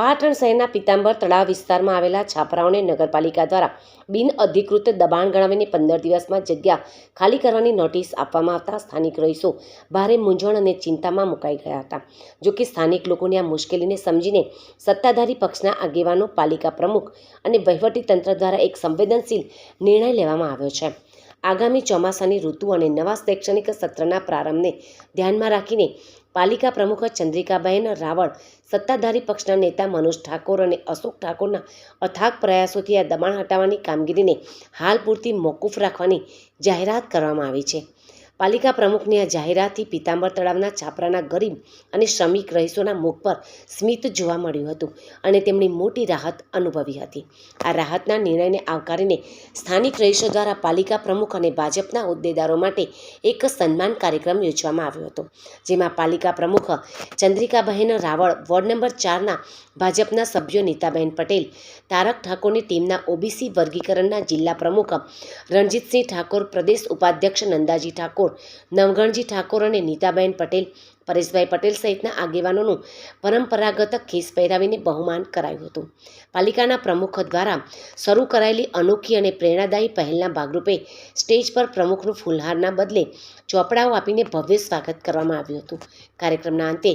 પાટણ શહેરના પીતાંબર તળાવ વિસ્તારમાં આવેલા છાપરાઓને નગરપાલિકા દ્વારા બિન અધિકૃત દબાણ ગણાવીને 15 દિવસમાં જગ્યા ખાલી કરવાની નોટિસ આપવામાં આવતા સ્થાનિક રહીશો ભારે મૂંઝવણ અને ચિંતામાં મુકાઈ ગયા હતા. જોકે સ્થાનિક લોકોની આ મુશ્કેલીને સમજીને સત્તાધારી પક્ષના આગેવાનો, પાલિકા પ્રમુખ અને વહીવટીતંત્ર દ્વારા એક સંવેદનશીલ નિર્ણય લેવામાં આવ્યો છે. આગામી ચોમાસાની ઋતુ અને નવા શૈક્ષણિક સત્રના પ્રારંભને ધ્યાનમાં રાખીને પાલિકા પ્રમુખ ચંદ્રિકાબહેન રાવળ, સત્તાધારી પક્ષના નેતા મનોજ ઠાકોર અને અશોક ઠાકોરના અથાગ પ્રયાસોથી આ દબાણ હટાવવાની કામગીરીને હાલ પૂરતી મોકૂફ રાખવાની જાહેરાત કરવામાં આવી છે. પાલિકા પ્રમુખની આ જાહેરાતથી પીતાંબર તળાવના છાપરાના ગરીબ અને શ્રમિક રહીશોના મુખ પર સ્મિત જોવા મળ્યું હતું અને તેમણે મોટી રાહત અનુભવી હતી. આ રાહતના નિર્ણયને આવકારીને સ્થાનિક રહીશો દ્વારા પાલિકા પ્રમુખ અને ભાજપના હોદ્દેદારો માટે એક સન્માન કાર્યક્રમ યોજવામાં આવ્યો હતો, જેમાં પાલિકા પ્રમુખ ચંદ્રિકાબહેન રાવળ, વોર્ડ નંબર 4ના ભાજપના સભ્યો નીતાબહેન પટેલ, તારક ઠાકોરની ટીમના ઓબીસી વર્ગીકરણના જિલ્લા પ્રમુખ રણજીતસિંહ ઠાકોર, પ્રદેશ ઉપાધ્યક્ષ નંદાજી ઠાકોર, નવગણજી ઠાકોર અને નીતાબહેન પટેલ, પરેશભાઈ પટેલ સહિતના આગેવાનોનું પરંપરાગત ખેસ પહેરાવીને બહુમાન કરાયું હતું. પાલિકાના પ્રમુખ દ્વારા શરૂ કરાયેલી અનોખી અને પ્રેરણાદાયી પહેલના ભાગરૂપે સ્ટેજ પર પ્રમુખનું ફૂલહારના બદલે ચોપડાઓ આપીને ભવ્ય સ્વાગત કરવામાં આવ્યું હતું. કાર્યક્રમના અંતે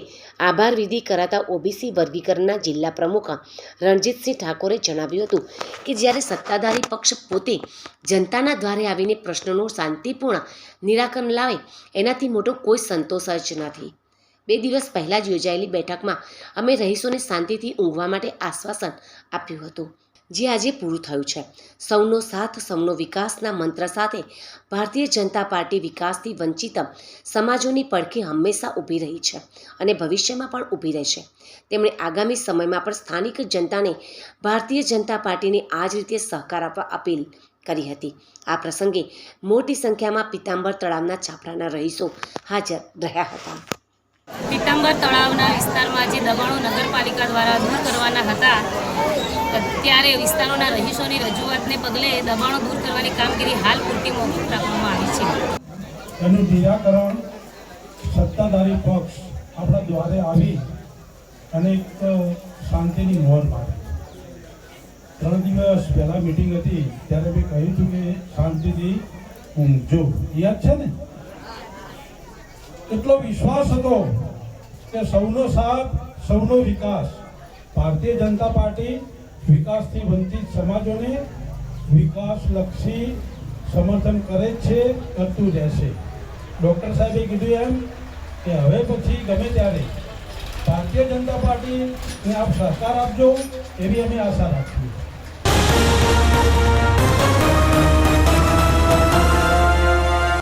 આભાર વિધિ કરાતા ઓબીસી વર્ગીકરણના જિલ્લા પ્રમુખ રણજીતસિંહ ઠાકોરે જણાવ્યું હતું કે જ્યારે સત્તાધારી પક્ષ પોતે જનતાના દ્વારે આવીને પ્રશ્નોનું શાંતિપૂર્ણ નિરાકરણ લાવે એનાથી મોટો કોઈ સંતોષ જ નથી. 2 દિવસ પહેલાં જ યોજાયેલી બેઠકમાં અમે રહીશોને શાંતિથી ઊંઘવા માટે આશ્વાસન આપ્યું હતું, જે આજે પૂરું થયું છે. સૌનો સાથ, સૌનો વિકાસના મંત્ર સાથે ભારતીય જનતા પાર્ટી વિકાસથી વંચિત સમાજોની પડખે હંમેશા ઊભી રહી છે અને ભવિષ્યમાં પણ ઊભી રહેશે. તેમણે આગામી સમયમાં પણ સ્થાનિક જનતાને ભારતીય જનતા પાર્ટીને આ જ રીતે સહકાર આપવા અપીલ કરી હતી. આ પ્રસંગે મોટી સંખ્યામાં પીતાંબર તળાવના છાપરાના રહીશો હાજર રહ્યા હતા. પીતાંબર તળાવના વિસ્તારમાં જે દબાણો નગરપાલિકા દ્વારા દૂર કરવાના હતા, ત્યારે વિસ્તારોના રહીશોની રજૂઆતને પગલે દબાણો દૂર કરવાની કામગીરી હાલ પૂરતી મોકૂફ રાખવામાં આવી છે. એનું નિરાકરણ સત્તાધારી પક્ષ આપણા દ્વારે આવી અને એક શાંતિની મોહર મારી. 3 દિવસ પહેલાં મિટિંગ હતી ત્યારે મેં કહ્યું હતું કે શાંતિથી ઊંઘજો, યાદ છે ને? એટલો વિશ્વાસ હતો કે સૌનો સાથ, સૌનો વિકાસ. ભારતીય જનતા પાર્ટી વિકાસથી વંચિત સમાજોને વિકાસલક્ષી સમર્થન કરે જ છે, કરતું રહેશે. ડૉક્ટર સાહેબે કીધું એમ કે હવે પછી ગમે ત્યારે ભારતીય જનતા પાર્ટીને આપ સહકાર આપજો, એવી અમે આશા રાખીએ.